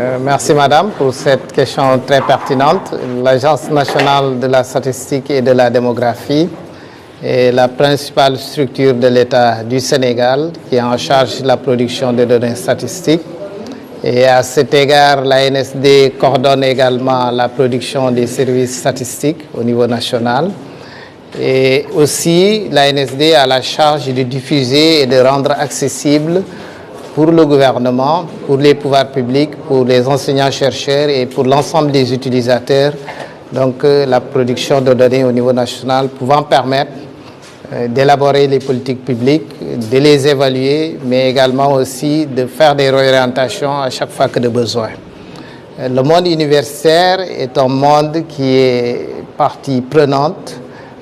Merci Madame pour cette question très pertinente. L'Agence nationale de la statistique et de la démographie est la principale structure de l'État du Sénégal qui est en charge de la production de données statistiques. Et à cet égard, l'ANSD coordonne également la production des services statistiques au niveau national. Et aussi, l'ANSD a la charge de diffuser et de rendre accessible pour le gouvernement, pour les pouvoirs publics, pour les enseignants-chercheurs et pour l'ensemble des utilisateurs, donc la production de données au niveau national pouvant permettre d'élaborer les politiques publiques, de les évaluer, mais également aussi de faire des réorientations à chaque fois que de besoin. Le monde universitaire est un monde qui est partie prenante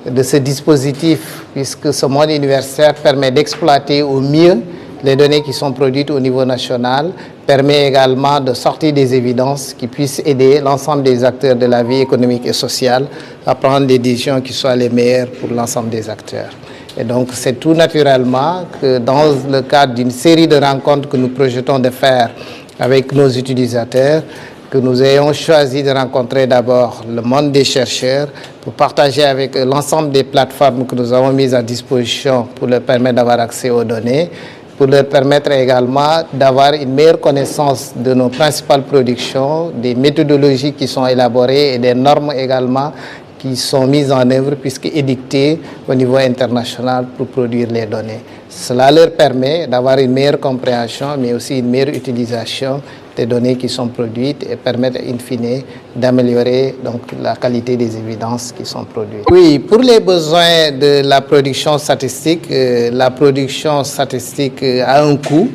de ce dispositif, puisque ce monde universitaire permet d'exploiter au mieux les données qui sont produites au niveau national, permet également de sortir des évidences qui puissent aider l'ensemble des acteurs de la vie économique et sociale à prendre des décisions qui soient les meilleures pour l'ensemble des acteurs. Et donc c'est tout naturellement que dans le cadre d'une série de rencontres que nous projetons de faire avec nos utilisateurs, que nous ayons choisi de rencontrer d'abord le monde des chercheurs pour partager avec l'ensemble des plateformes que nous avons mises à disposition pour leur permettre d'avoir accès aux données, pour leur permettre également d'avoir une meilleure connaissance de nos principales productions, des méthodologies qui sont élaborées et des normes également qui sont mises en œuvre puisque édictées au niveau international pour produire les données. Cela leur permet d'avoir une meilleure compréhension mais aussi une meilleure utilisation des données qui sont produites et permettre in fine d'améliorer donc la qualité des évidences qui sont produites. Oui, pour les besoins de la production statistique a un coût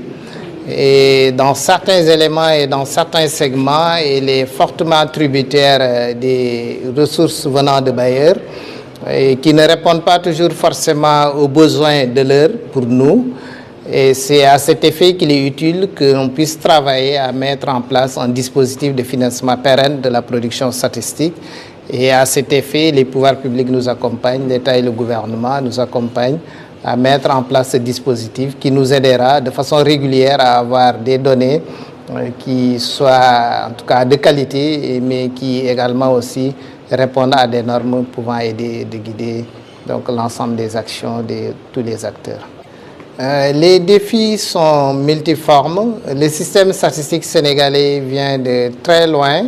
et dans certains éléments et dans certains segments, il est fortement tributaire des ressources venant de bailleurs et qui ne répondent pas toujours forcément aux besoins de l'heure pour nous. Et c'est à cet effet qu'il est utile qu'on puisse travailler à mettre en place un dispositif de financement pérenne de la production statistique. Et à cet effet, les pouvoirs publics nous accompagnent, l'État et le gouvernement nous accompagnent à mettre en place ce dispositif qui nous aidera de façon régulière à avoir des données qui soient en tout cas de qualité, mais qui également aussi répondent à des normes pouvant aider de guider donc l'ensemble des actions de tous les acteurs. Les défis sont multiformes. Le système statistique sénégalais vient de très loin.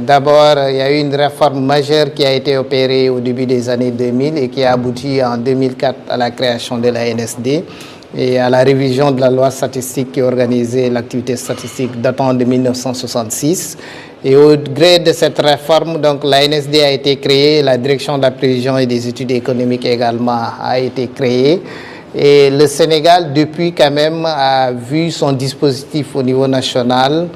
D'abord, il y a eu une réforme majeure qui a été opérée au début des années 2000 et qui a abouti en 2004 à la création de l'ANSD et à la révision de la loi statistique qui organisait l'activité statistique datant de 1966. Et au gré de cette réforme, donc l'ANSD a été créée, la direction de la prévision et des études économiques également a été créée. Et le Sénégal, depuis quand même, a vu son dispositif au niveau national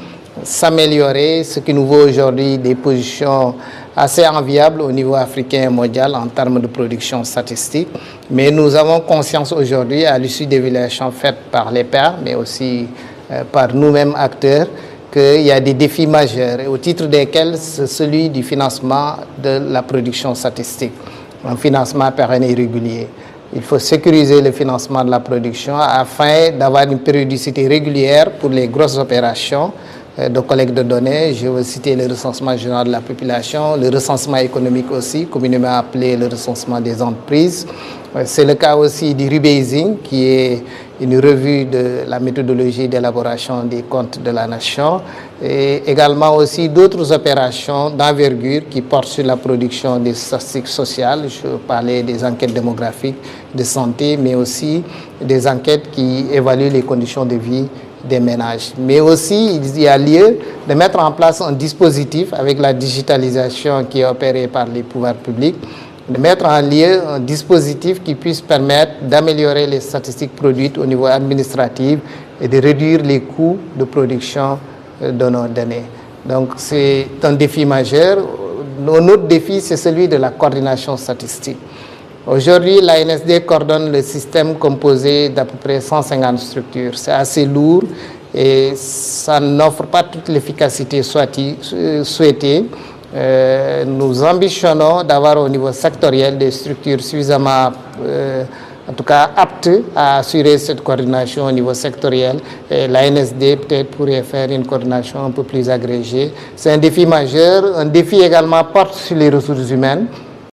s'améliorer, ce qui nous vaut aujourd'hui des positions assez enviables au niveau africain et mondial en termes de production statistique. Mais nous avons conscience aujourd'hui, à l'issue des évaluations faites par les pairs, mais aussi par nous-mêmes acteurs, qu'il y a des défis majeurs, au titre desquels c'est celui du financement de la production statistique, un financement pérenne et régulier. Il faut sécuriser le financement de la production afin d'avoir une périodicité régulière pour les grosses opérations de collecte de données. Je veux citer le recensement général de la population, le recensement économique aussi, communément appelé le recensement des entreprises. C'est le cas aussi du rebasing, qui est une revue de la méthodologie d'élaboration des comptes de la nation, et également aussi d'autres opérations d'envergure qui portent sur la production des statistiques sociales. Je parlais des enquêtes démographiques, de santé, mais aussi des enquêtes qui évaluent les conditions de vie des ménages. Mais aussi, il y a lieu de mettre en place un dispositif avec la digitalisation qui est opérée par les pouvoirs publics, de mettre en lieu un dispositif qui puisse permettre d'améliorer les statistiques produites au niveau administratif et de réduire les coûts de production de nos données. Donc c'est un défi majeur. Un autre défi, c'est celui de la coordination statistique. Aujourd'hui, l'ANSD coordonne le système composé d'à peu près 150 structures. C'est assez lourd et ça n'offre pas toute l'efficacité souhaitée. Nous ambitionnons d'avoir au niveau sectoriel des structures suffisamment en tout cas aptes à assurer cette coordination au niveau sectoriel. Et l'ANSD peut-être pourrait faire une coordination un peu plus agrégée. C'est un défi majeur. Un défi également porte sur les ressources humaines.